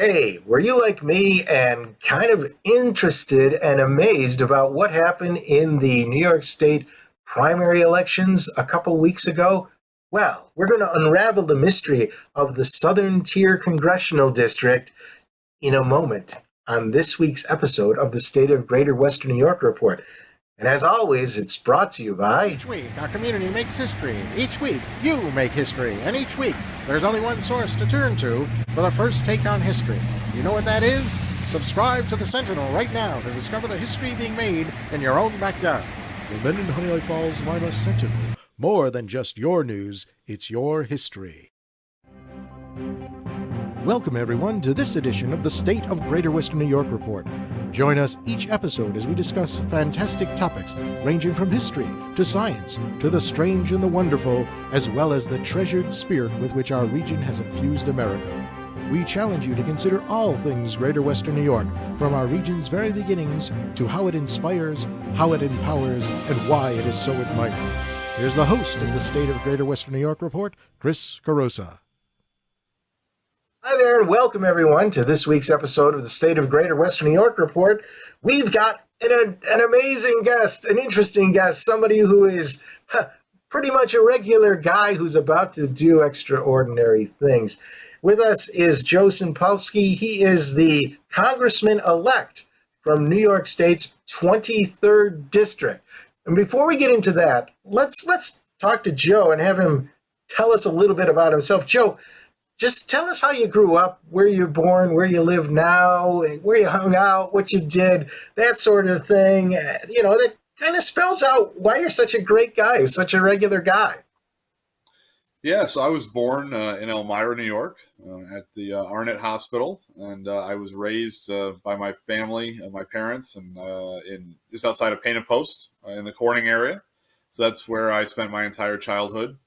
Hey, were you like me and kind of interested and amazed about what happened in the New York State primary elections a couple weeks ago? Well, we're going to unravel the mystery of the Southern Tier Congressional District in a moment on this week's episode of the State of Greater Western New York Report. And as always, it's brought to you by... Each week, our community makes history. Each week, you make history. And each week, there's only one source to turn to for the first take on history. You know what that is? Subscribe to the Sentinel right now to discover the history being made in your own backyard. The Men in Honey Falls Lima Sentinel. More than just your news, it's your history. Welcome, everyone, to this edition of the State of Greater Western New York Report. Join us each episode as we discuss fantastic topics ranging from history to science to the strange and the wonderful, as well as the treasured spirit with which our region has infused America. We challenge you to consider all things Greater Western New York, from our region's very beginnings to how it inspires, how it empowers, and why it is so admired. Here's the host of the State of Greater Western New York Report, Chris Carosa. Hi there, and welcome everyone to this week's episode of the State of Greater Western New York Report. We've got an amazing guest, an interesting guest, somebody who is pretty much a regular guy who's about to do extraordinary things. With us is Joe Sempolinski. He is the Congressman-Elect from New York State's 23rd District. And before we get into that, let's talk to Joe and have him tell us a little bit about himself. Joe, just tell us how you grew up, where you're born, where you live now, where you hung out, what you did, that sort of thing. That kind of spells out why you're such a great guy, such a regular guy. Yeah, so I was born in Elmira, New York, at the Arnett Hospital, and I was raised by my family, my parents, and in just outside of Painted Post in the Corning area. So that's where I spent my entire childhood.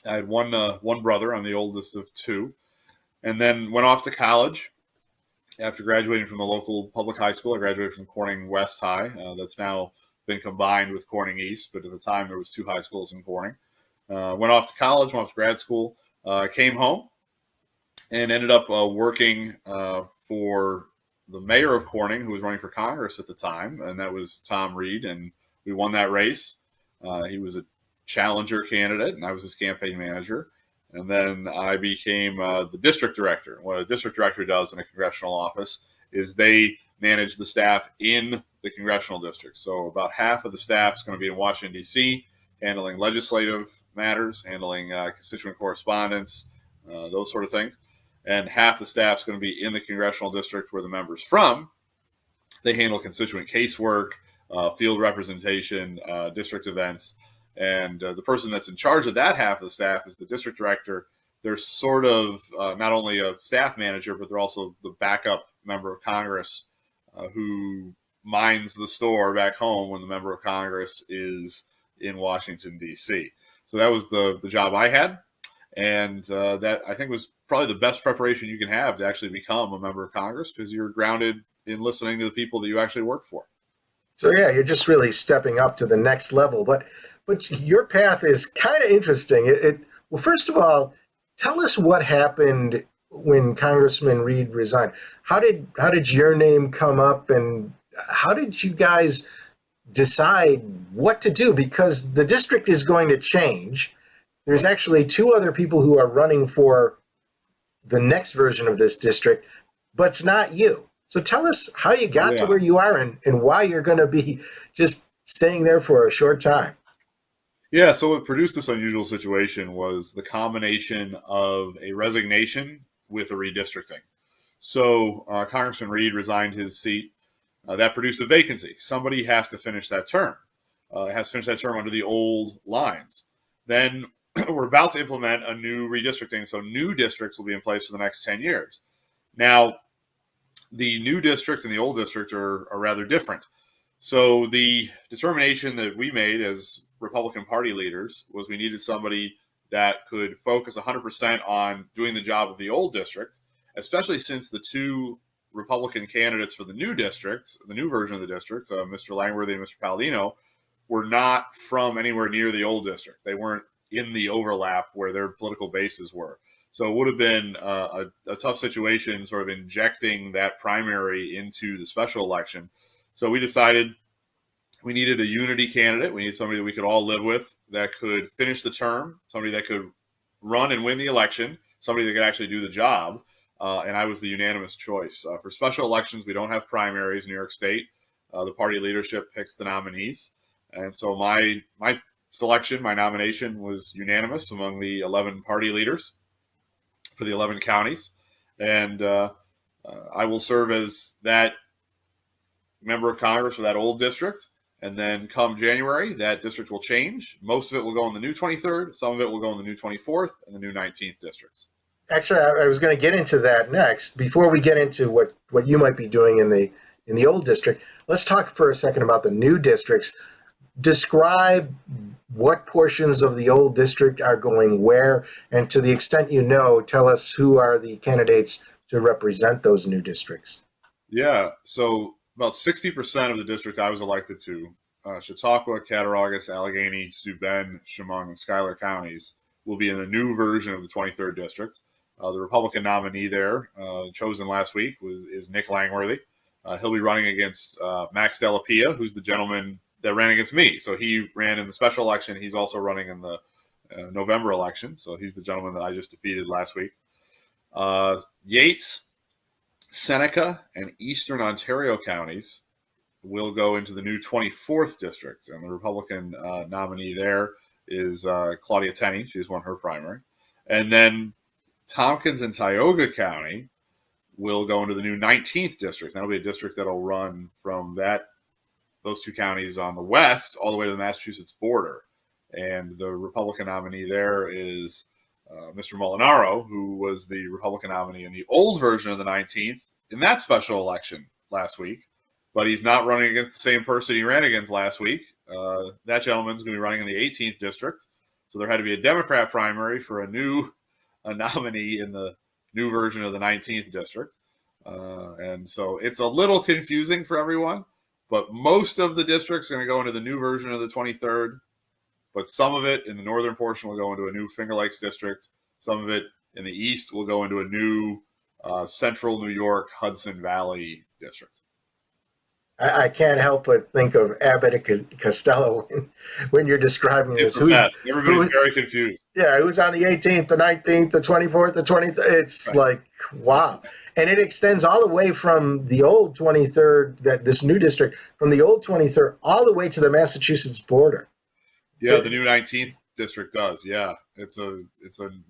I had one brother. I'm the oldest of two, and then went off to college. After graduating from the local public high school, I graduated from Corning West High. That's now been combined with Corning East, but at the time there was two high schools in Corning. Went off to college, went off to grad school, came home, and ended up working for the mayor of Corning, who was running for Congress at the time, and that was Tom Reed, and we won that race. He was a challenger candidate, and I was his campaign manager. And then I became the district director. What a district director does in a congressional office is they manage the staff in the congressional district. So about half of the staff is going to be in Washington, D.C., handling legislative matters, handling constituent correspondence, those sort of things. And half the staff is going to be in the congressional district where the member's from. They handle constituent casework, field representation, district events. And the person that's in charge of that half of the staff is the district director. They're sort of not only a staff manager, but they're also the backup member of Congress who minds the store back home when the member of Congress is in Washington, D.C. So that was the job I had. And that, I think, was probably the best preparation you can have to actually become a member of Congress, because you're grounded in listening to the people that you actually work for. So yeah, you're just really stepping up to the next level. But your path is kind of interesting. Well, first of all, tell us what happened when Congressman Reed resigned. How did your name come up, and how did you guys decide what to do? Because the district is going to change. There's actually two other people who are running for the next version of this district, but it's not you. So tell us how you got to where you are and why you're going to be just staying there for a short time. Yeah, so what produced this unusual situation was the combination of a resignation with a redistricting. So Congressman Reed resigned his seat. That produced a vacancy. Somebody has to finish that term. Has to finish that term under the old lines. Then we're about to implement a new redistricting, so new districts will be in place for the next 10 years. Now, the new district and the old district are rather different. So the determination that we made as Republican Party leaders was we needed somebody that could focus 100% on doing the job of the old district, especially since the two Republican candidates for the new district, the new version of the district, Mr. Langworthy and Mr. Palladino, were not from anywhere near the old district. They weren't in the overlap where their political bases were. So it would have been a tough situation, sort of injecting that primary into the special election. So we decided we needed a unity candidate. We needed somebody that we could all live with, that could finish the term, somebody that could run and win the election, somebody that could actually do the job. And I was the unanimous choice. For special elections, we don't have primaries in New York State. The party leadership picks the nominees. And so my selection, my nomination was unanimous among the 11 party leaders for the 11 counties. And I will serve as that member of Congress for that old district. And then come January, that district will change. Most of it will go in the new 23rd. Some of it will go in the new 24th and the new 19th districts. Actually, I was going to get into that next. Before we get into what you might be doing in the old district, let's talk for a second about the new districts. Describe what portions of the old district are going where, and to the extent you know, tell us who are the candidates to represent those new districts. Yeah, so about 60% of the district I was elected to, Chautauqua, Cattaraugus, Allegheny, Steuben, Chemung, and Schuyler counties, will be in the new version of the 23rd district. The Republican nominee there, chosen last week, is Nick Langworthy. He'll be running against Max Delapia, who's the gentleman that ran against me. So he ran in the special election. He's also running in the November election. So he's the gentleman that I just defeated last week. Yates, Seneca, and Eastern Ontario counties will go into the new 24th district. And the Republican nominee there is Claudia Tenney. She's won her primary. And then Tompkins and Tioga County will go into the new 19th district. That'll be a district that'll run from those two counties on the west all the way to the Massachusetts border. And the Republican nominee there is Mr. Molinaro, who was the Republican nominee in the old version of the 19th in that special election last week. But he's not running against the same person he ran against last week. That gentleman's going to be running in the 18th district. So there had to be a Democrat primary for a nominee in the new version of the 19th district. And so it's a little confusing for everyone, but most of the districts are going to go into the new version of the 23rd, but some of it in the northern portion will go into a new Finger Lakes district. Some of it in the east will go into a new central New York Hudson Valley district. I can't help but think of Abbott and Costello when you're describing It's this. the best. Everybody's very confused. Yeah, who's on the 18th, the 19th, the 24th, the 23rd. It's right. Like, wow. And it extends all the way from the old 23rd, this new district, from the old 23rd all the way to the Massachusetts border. Yeah, so, the new 19th district does. Yeah, it's a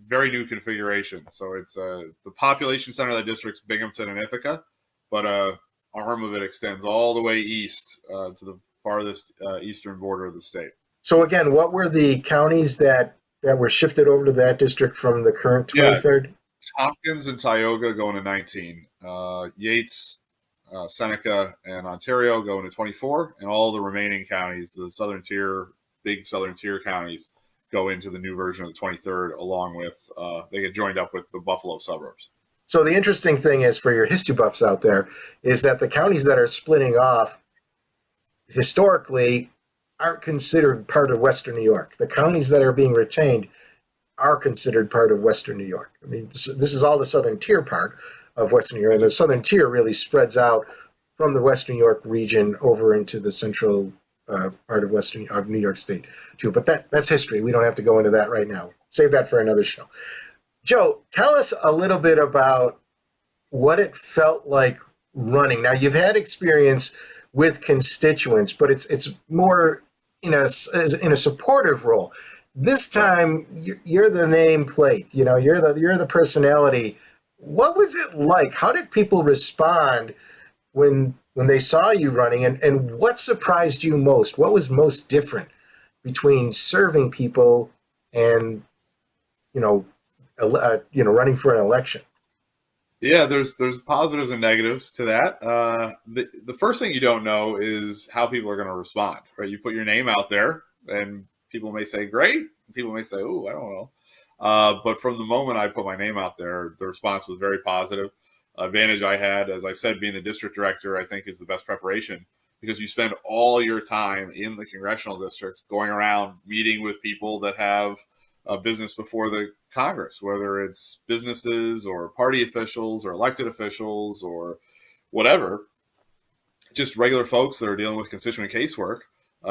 very new configuration. So it's the population center of that district's Binghamton and Ithaca, but arm of it extends all the way east to the farthest eastern border of the state. So again, what were the counties that were shifted over to that district from the current 23rd? Yeah, Tompkins and Tioga go into 19. Yates, Seneca, and Ontario go into 24, and all the remaining counties, the southern tier, big southern tier counties, go into the new version of the 23rd, along with they get joined up with the Buffalo suburbs. So the interesting thing is, for your history buffs out there, is that the counties that are splitting off historically aren't considered part of Western New York. The counties that are being retained are considered part of Western New York. I mean, this is all the southern tier part of Western New York, and the southern tier really spreads out from the Western New York region over into the central part of New York State too. But that's history. We don't have to go into that right now. Save that for another show. Joe, tell us a little bit about what it felt like running. Now, you've had experience with constituents, but it's more in a supportive role. This time, you're the nameplate. You know, you're the personality. What was it like? How did people respond when they saw you running? And what surprised you most? What was most different between serving people and running for an election? Yeah, there's positives and negatives to that. The first thing you don't know is how people are going to respond, right? You put your name out there, and people may say, great. People may say, oh, I don't know. But from the moment I put my name out there, the response was very positive. Advantage I had, as I said, being the district director, I think is the best preparation, because you spend all your time in the congressional district going around meeting with people that have business before the Congress, whether it's businesses or party officials or elected officials or whatever, just regular folks that are dealing with constituent casework.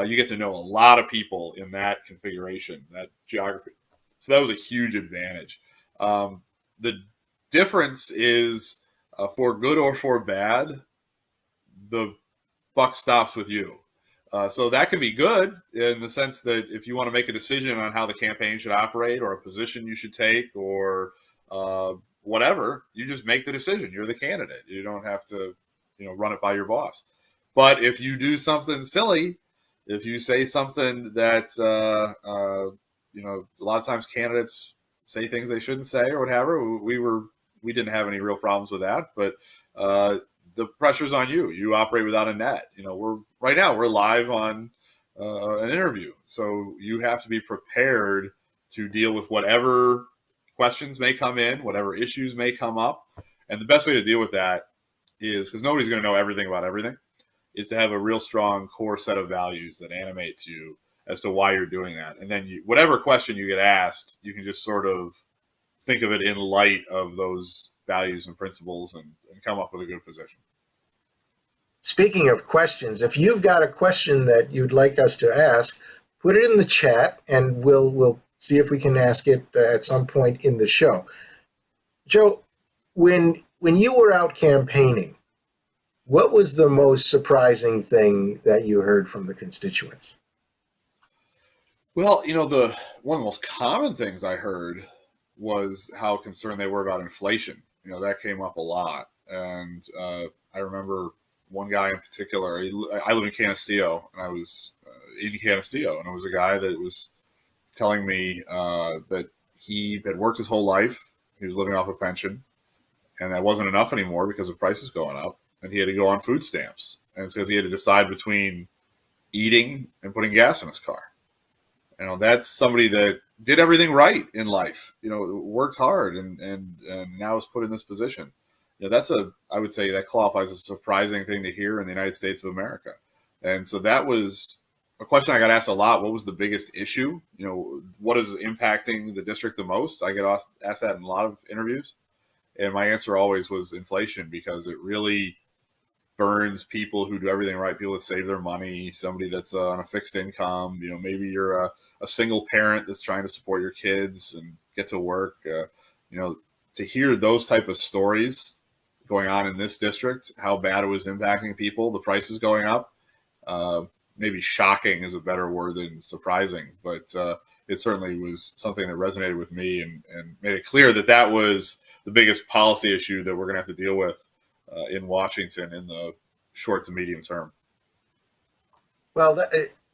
You get to know a lot of people in that configuration, that geography. So that was a huge advantage. The difference is, for good or for bad, the buck stops with you. So that can be good in the sense that if you want to make a decision on how the campaign should operate or a position you should take or whatever, you just make the decision. You're the candidate. You don't have to, run it by your boss. But if you do something silly, if you say something that, a lot of times candidates say things they shouldn't say or whatever, we didn't have any real problems with that. But the pressure's on you. You operate without a net. Right now we're live on an interview, so you have to be prepared to deal with whatever questions may come in, whatever issues may come up. And the best way to deal with that is, because nobody's going to know everything about everything, is to have a real strong core set of values that animates you as to why you're doing that. And then whatever question you get asked, you can just sort of think of it in light of those values and principles and come up with a good position. Speaking of questions, if you've got a question that you'd like us to ask, put it in the chat and we'll see if we can ask it at some point in the show. Joe, when you were out campaigning, what was the most surprising thing that you heard from the constituents? Well, one of the most common things I heard was how concerned they were about inflation. That came up a lot. And I remember one guy in particular. I live in Canastillo, and I was in Canastillo, and it was a guy that was telling me that he had worked his whole life. He was living off a pension, and that wasn't enough anymore because of prices going up, and he had to go on food stamps. And it's because he had to decide between eating and putting gas in his car. That's somebody that did everything right in life, worked hard and now is put in this position. I would say that qualifies as a surprising thing to hear in the United States of America. And so that was a question I got asked a lot. What was the biggest issue? What is impacting the district the most? I get asked that in a lot of interviews. And my answer always was inflation, because it really burns people who do everything right, people that save their money, somebody that's on a fixed income. Maybe you're a single parent that's trying to support your kids and get to work. To hear those type of stories going on in this district, how bad it was impacting people, the prices going up, maybe shocking is a better word than surprising, but it certainly was something that resonated with me and made it clear that was the biggest policy issue that we're going to have to deal with in Washington in the short to medium term. Well,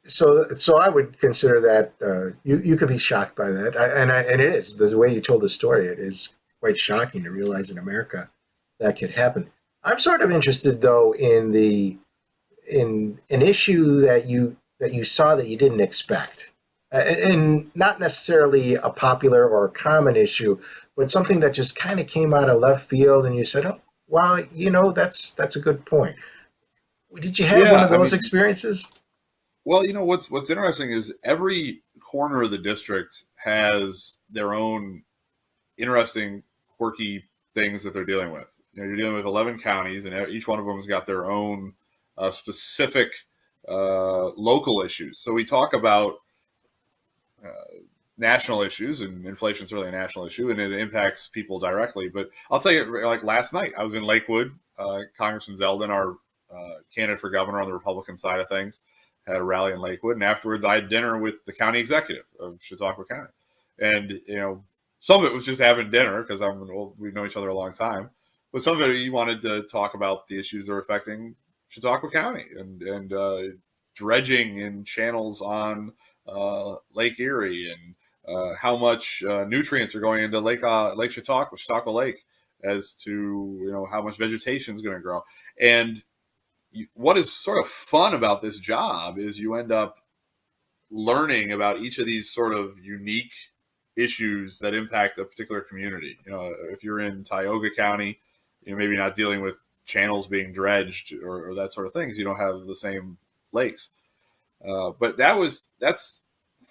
so I would consider that you could be shocked by that, and it is the way you told the story. It is quite shocking to realize in America that could happen. I'm sort of interested though in an issue that you saw that you didn't expect, and not necessarily a popular or a common issue, but something that just kind of came out of left field, and you said, "Oh, wow, that's a good point." Did you have one of those experiences? Well, what's interesting is every corner of the district has their own interesting, quirky things that they're dealing with. You're dealing with 11 counties, and each one of them has got their own specific local issues. So we talk about national issues, and inflation is really a national issue, and it impacts people directly. But I'll tell you, like last night, I was in Lakewood. Congressman Zeldin, our candidate for governor on the Republican side of things, had a rally in Lakewood, and afterwards I had dinner with the county executive of Chautauqua County. And, some of it was just having dinner because we've known each other a long time. But some of it, he wanted to talk about the issues that are affecting Chautauqua County and dredging in channels on Lake Erie, and how much nutrients are going into Lake Chautauqua Lake, as to, how much vegetation is going to grow. And what is sort of fun about this job is you end up learning about each of these sort of unique issues that impact a particular community. If you're in Tioga County, maybe not dealing with channels being dredged or that sort of thing, because you don't have the same lakes. But that's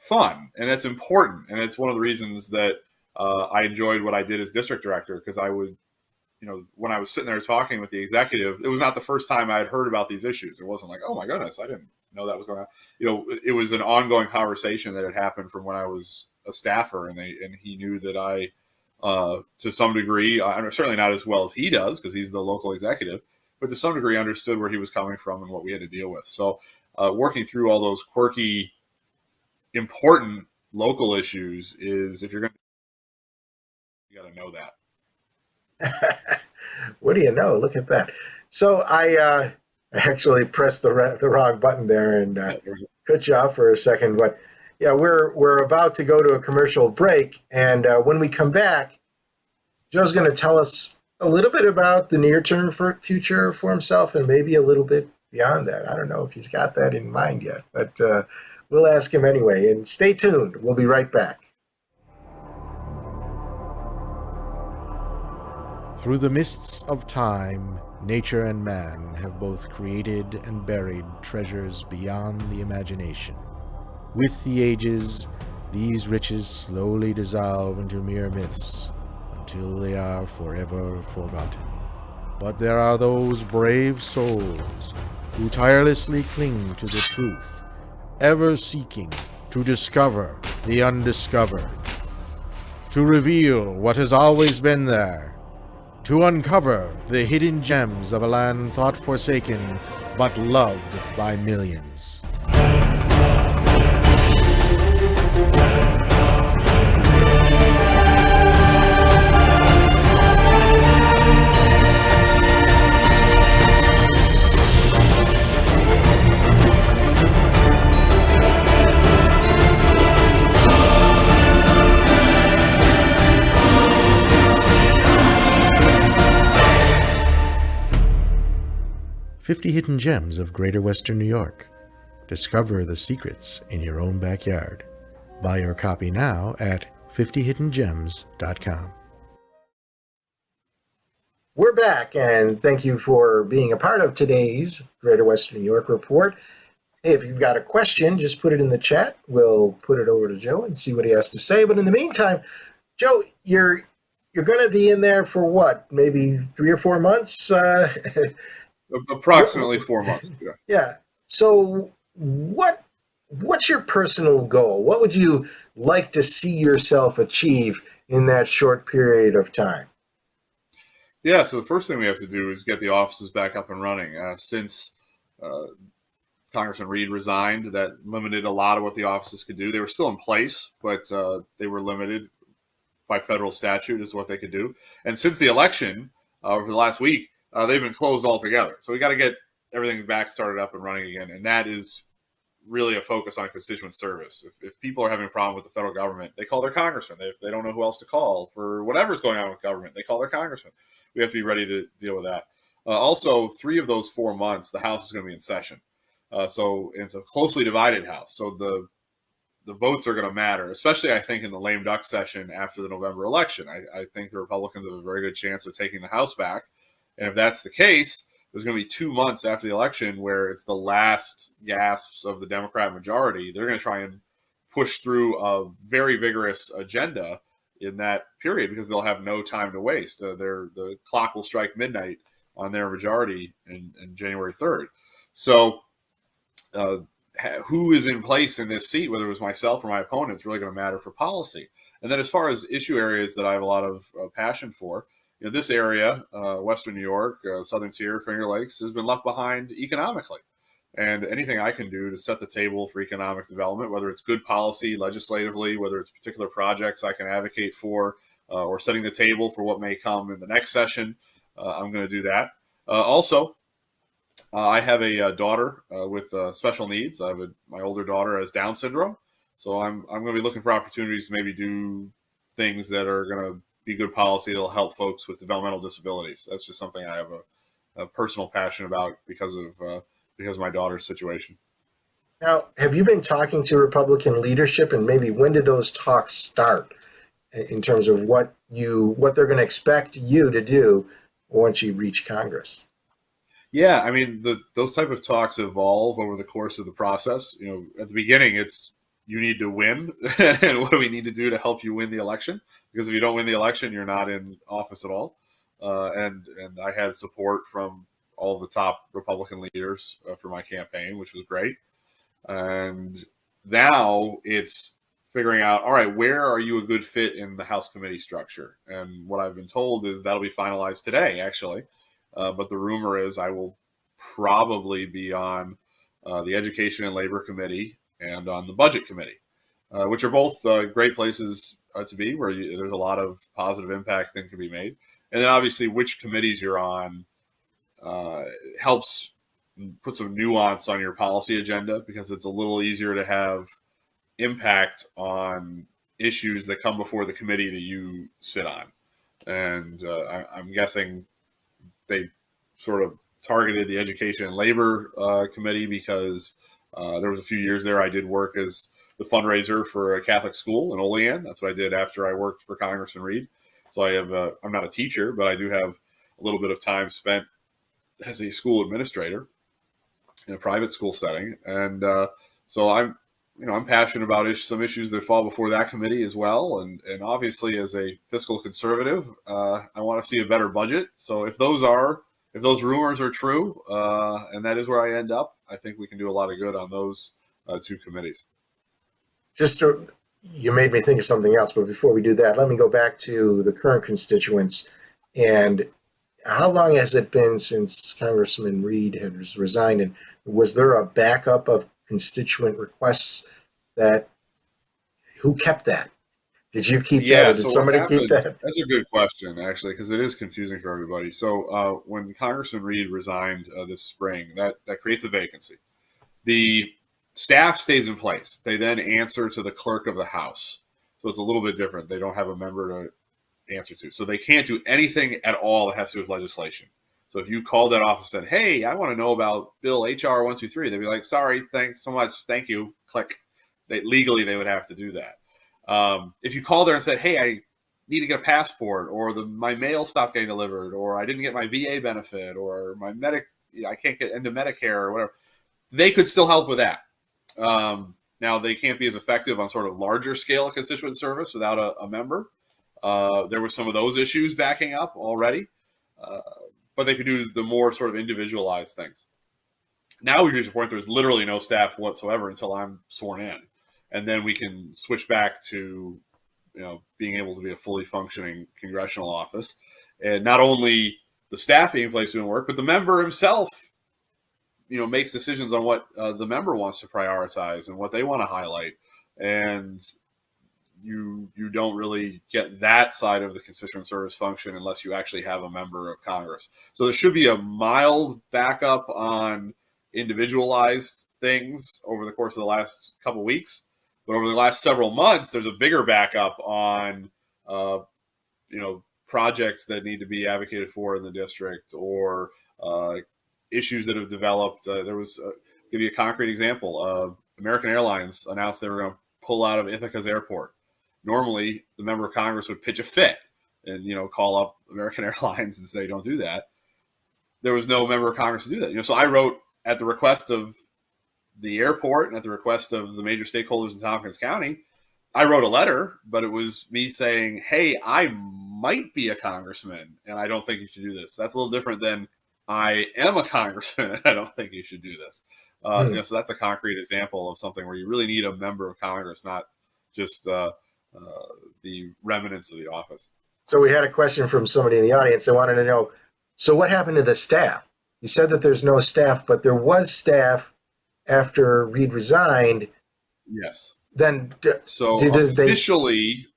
fun, and it's important, and it's one of the reasons that I enjoyed what I did as district director, because I would, when I was sitting there talking with the executive, it was not the first time I had heard about these issues. It wasn't like, oh my goodness, I didn't know that was going on. It was an ongoing conversation that had happened from when I was a staffer, and he knew that I, to some degree, I'm certainly not as well as he does because he's the local executive, but to some degree understood where he was coming from and what we had to deal with. So working through all those quirky, important local issues is, if you're going to, you got to know that. What do you know? Look at that. So I actually pressed the wrong button there and cut you off for a second. But yeah, we're about to go to a commercial break, and when we come back, Joe's going to tell us a little bit about the near-term future for himself, and maybe a little bit beyond that. I don't know if he's got that in mind yet, but we'll ask him anyway. And stay tuned. We'll be right back. Through the mists of time, nature and man have both created and buried treasures beyond the imagination. With the ages, these riches slowly dissolve into mere myths until they are forever forgotten. But there are those brave souls who tirelessly cling to the truth, ever seeking to discover the undiscovered, to reveal what has always been there, to uncover the hidden gems of a land thought forsaken but loved by millions. "50 Hidden Gems of Greater Western New York." Discover the secrets in your own backyard. Buy your copy now at 50hiddengems.com. We're back, and thank you for being a part of today's Greater Western New York Report. Hey, if you've got a question, just put it in the chat. We'll put it over to Joe and see what he has to say. But in the meantime, Joe, you're going to be in there for what? Maybe 3 or 4 months? Approximately 4 months. Yeah. So what's your personal goal? What would you like to see yourself achieve in that short period of time? Yeah, so the first thing we have to do is get the offices back up and running. Since Congressman Reed resigned, that limited a lot of what the offices could do. They were still in place, but they were limited by federal statute as what they could do. And since the election, over the last week, they've been closed altogether. So we got to get everything back started up and running again. And that is really a focus on constituent service. If people are having a problem with the federal government, they call their congressman. If they don't know who else to call for whatever's going on with government, they call their congressman. We have to be ready to deal with that. Also, 3 of those 4 months, the House is going to be in session. So it's a closely divided House. So the votes are going to matter, especially, I think, in the lame duck session after the November election. I think the Republicans have a very good chance of taking the House back. And if that's the case, there's going to be 2 months after the election where it's the last gasps of the Democrat majority. They're going to try and push through a very vigorous agenda in that period because they'll have no time to waste. The clock will strike midnight on their majority in January 3rd. So who is in place in this seat, whether it was myself or my opponent, is really going to matter for policy. And then as far as issue areas that I have a lot of passion for, this area, Western New York, Southern Tier, Finger Lakes, has been left behind economically. And anything I can do to set the table for economic development, whether it's good policy legislatively, whether it's particular projects I can advocate for, or setting the table for what may come in the next session, I'm going to do that. Also, I have a daughter with special needs. My older daughter has Down syndrome. So I'm going to be looking for opportunities to maybe do things that are going to be good policy that'll help folks with developmental disabilities. That's just something I have a personal passion about because of my daughter's situation. Now, have you been talking to Republican leadership, and maybe when did those talks start in terms of what they're going to expect you to do once you reach Congress? Yeah, I mean, those type of talks evolve over the course of the process. At the beginning, it's you need to win, and what do we need to do to help you win the election? Because if you don't win the election, you're not in office at all. And I had support from all of the top Republican leaders for my campaign, which was great. And now it's figuring out, all right, where are you a good fit in the House committee structure? And what I've been told is that'll be finalized today, actually. But the rumor is I will probably be on the Education and Labor Committee and on the Budget Committee, which are both great places to be, where there's a lot of positive impact that can be made. And then obviously which committees you're on helps put some nuance on your policy agenda, because it's a little easier to have impact on issues that come before the committee that you sit on. And I'm guessing they sort of targeted the Education and Labor Committee because there was a few years there I did work as the fundraiser for a Catholic school in Olean. That's what I did after I worked for Congressman Reed. So I'm not a teacher, but I do have a little bit of time spent as a school administrator in a private school setting. And so I'm passionate about some issues that fall before that committee as well. And obviously as a fiscal conservative, I want to see a better budget. So if those rumors are true, and that is where I end up, I think we can do a lot of good on those two committees. You made me think of something else, but before we do that, let me go back to the current constituents. And how long has it been since Congressman Reed has resigned? And was there a backup of constituent requests who kept that? Did you keep that? Or did somebody keep that? That's a good question, actually, because it is confusing for everybody. So when Congressman Reed resigned this spring, that creates a vacancy. The staff stays in place. They then answer to the clerk of the House. So it's a little bit different. They don't have a member to answer to. So they can't do anything at all that has to do with legislation. So if you called that office and said, hey, I want to know about Bill HR 123, they'd be like, sorry, thanks so much. Thank you. Click. Legally, they would have to do that. If you called there and said, hey, I need to get a passport, or my mail stopped getting delivered, or I didn't get my VA benefit, or I can't get into Medicare or whatever, they could still help with that. Now, they can't be as effective on sort of larger scale constituent service without a member. There were some of those issues backing up already, but they could do the more sort of individualized things. Now we reach a point there's literally no staff whatsoever until I'm sworn in. And then we can switch back to, being able to be a fully functioning congressional office. And not only the staff being placed doing work, but the member himself, makes decisions on what the member wants to prioritize and what they want to highlight. And you don't really get that side of the constituent service function unless you actually have a member of Congress. So there should be a mild backup on individualized things over the course of the last couple of weeks. But over the last several months, there's a bigger backup on, projects that need to be advocated for in the district, or issues that have developed. Give you a concrete example. American Airlines announced they were going to pull out of Ithaca's airport. Normally, the member of Congress would pitch a fit and, call up American Airlines and say, don't do that. There was no member of Congress to do that. So I wrote, at the request of the airport and at the request of the major stakeholders in Tompkins County, I wrote a letter, but it was me saying, hey, I might be a congressman and I don't think you should do this. That's a little different than I am a congressman and I don't think you should do this. So that's a concrete example of something where you really need a member of Congress, not just the remnants of the office. So we had a question from somebody in the audience. They wanted to know, so what happened to the staff? You said that there's no staff, but there was staff after Reed resigned. Yes. Then officially,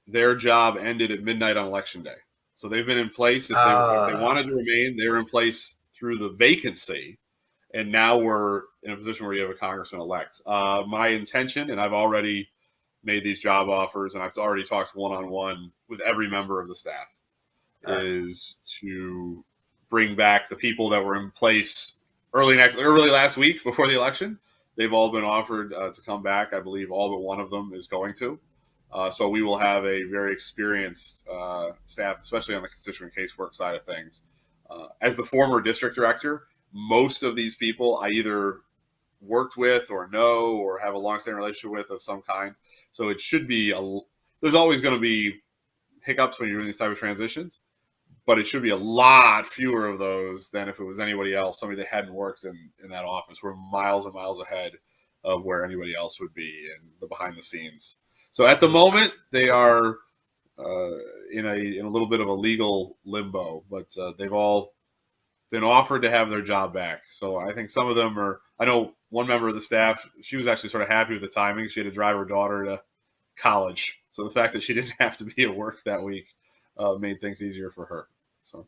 their job ended at midnight on Election Day. So they've been in place. If they wanted to remain, they were in place through the vacancy. And now we're in a position where you have a Congressman-Elect. My intention, and I've already made these job offers, and I've already talked one-on-one with every member of the staff, is to bring back the people that were in place early last week before the election. They've all been offered to come back. I believe all but one of them is going to. So we will have a very experienced staff, especially on the constituent casework side of things. As the former district director, most of these people I either worked with or know or have a long-standing relationship with of some kind. So it should be there's always going to be hiccups when you're doing these type of transitions, but it should be a lot fewer of those than if it was anybody else, somebody that hadn't worked in that office. We're miles and miles ahead of where anybody else would be in the behind the scenes. So at the moment, they are in a little bit of a legal limbo, but they've all been offered to have their job back. So I think some of them are. I know one member of the staff, she was actually sort of happy with the timing. She had to drive her daughter to college, so the fact that she didn't have to be at work that week made things easier for her.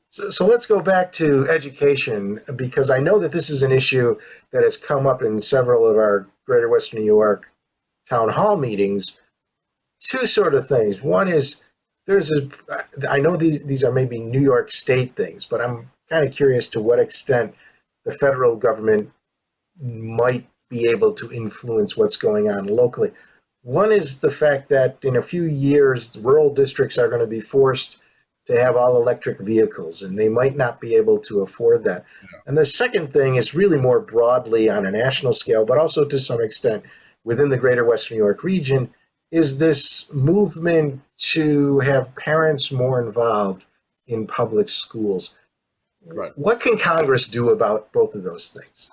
So let's go back to education, because I know that this is an issue that has come up in several of our Greater Western New York town hall meetings. Two sort of things. One is I know these are maybe New York State things, but I'm kind of curious to what extent the federal government might be able to influence what's going on locally. One is the fact that in a few years, rural districts are going to be forced to have all electric vehicles, and they might not be able to afford that. Yeah. And the second thing is really more broadly on a national scale, but also to some extent within the Greater Western New York region, is this movement to have parents more involved in public schools. Right. What can Congress do about both of those things?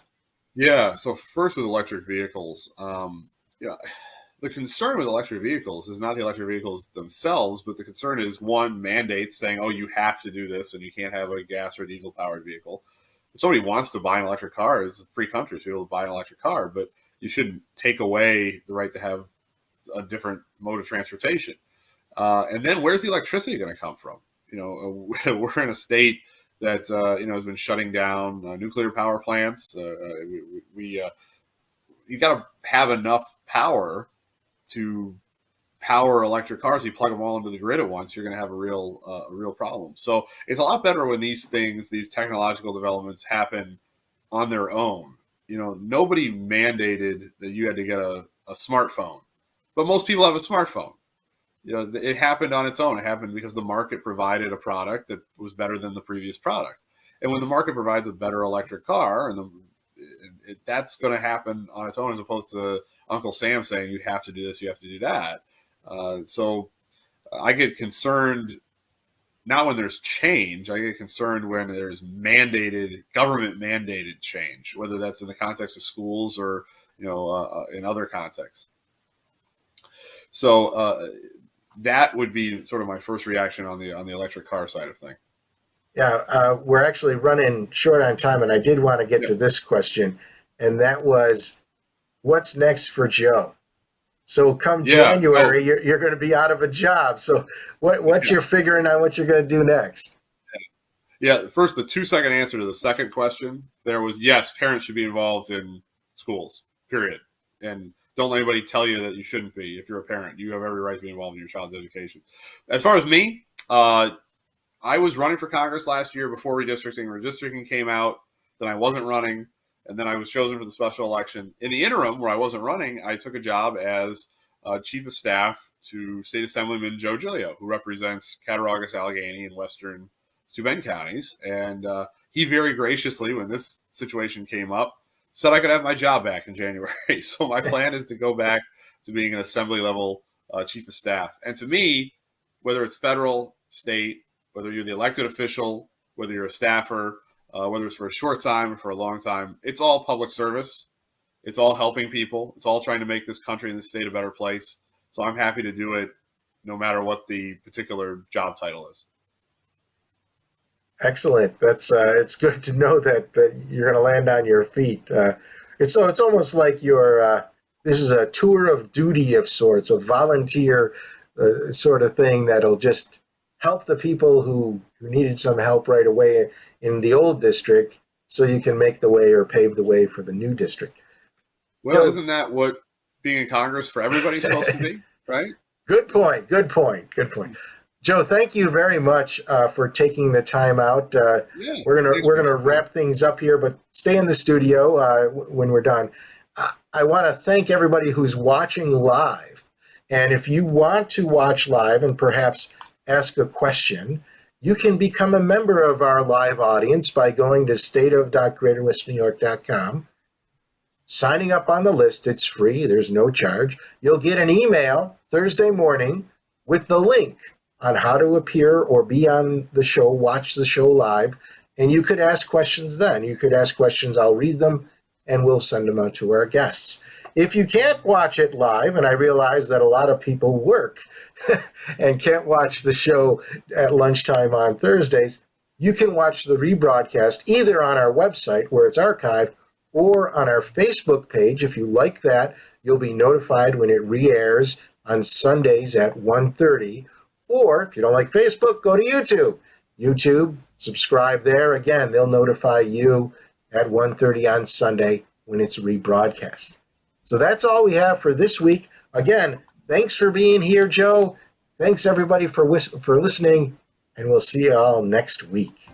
Yeah. So first with electric vehicles, the concern with electric vehicles is not the electric vehicles themselves, but the concern is, one, mandates saying, oh, you have to do this and you can't have a gas or diesel powered vehicle. If somebody wants to buy an electric car, it's a free country to be able to buy an electric car, but you shouldn't take away the right to have a different mode of transportation. And then where's the electricity going to come from? We're in a state that, has been shutting down nuclear power plants. You got to have enough power to power electric cars. You plug them all into the grid at once, you're going to have a real problem. So it's a lot better when these technological developments happen on their own. Nobody mandated that you had to get a smartphone, but most people have a smartphone. It happened on its own. It happened because the market provided a product that was better than the previous product. And when the market provides a better electric car, that's going to happen on its own, as opposed to Uncle Sam saying you have to do this, you have to do that. So I get concerned not when there's change. I get concerned when there's government mandated change, whether that's in the context of schools or in other contexts. So that would be sort of my first reaction on the electric car side of things. Yeah, we're actually running short on time, and I did want to get to this question, and that was, what's next for Joe? So come January, you're going to be out of a job. So what you're figuring out what you're going to do next? Yeah, first, the 2-second answer to the second question there was, yes, parents should be involved in schools, period. And don't let anybody tell you that you shouldn't be. If you're a parent, you have every right to be involved in your child's education. As far as me, I was running for Congress last year before redistricting. Redistricting came out, then I wasn't running, and then I was chosen for the special election. In the interim, where I wasn't running, I took a job as Chief of Staff to State Assemblyman Joe Giglio, who represents Cattaraugus, Allegheny, and Western Steuben counties. And he very graciously, when this situation came up, said I could have my job back in January. So my plan is to go back to being an assembly-level Chief of Staff. And to me, whether it's federal, state, whether you're the elected official, whether you're a staffer, whether it's for a short time or for a long time, it's all public service. It's all helping people. It's all trying to make this country and this state a better place. So I'm happy to do it no matter what the particular job title is. Excellent. That's it's good to know that you're going to land on your feet. It's almost like this is a tour of duty of sorts, a volunteer sort of thing that'll just help the people who needed some help right away in the old district, so you can make the way or pave the way for the new district. Well, isn't that what being in Congress for everybody is supposed to be, right? Good point. Joe, thank you very much for taking the time out. We're gonna wrap things up here, but stay in the studio when we're done. I want to thank everybody who's watching live, and if you want to watch live and perhaps ask a question, you can become a member of our live audience by going to stateof.greaterwesternewyork.com. signing up on the list. It's free. There's no charge. You'll get an email Thursday morning with the link on how to appear or be on the show, watch the show live, and you could ask questions then. You could ask questions, I'll read them, and we'll send them out to our guests. If you can't watch it live, and I realize that a lot of people work and can't watch the show at lunchtime on Thursdays, you can watch the rebroadcast either on our website where it's archived or on our Facebook page. If you like that, you'll be notified when it re-airs on Sundays at 1:30. Or if you don't like Facebook, go to YouTube. YouTube, subscribe there. Again, they'll notify you at 1:30 on Sunday when it's rebroadcast. So that's all we have for this week. Again, thanks for being here, Joe. Thanks, everybody, for listening, and we'll see you all next week.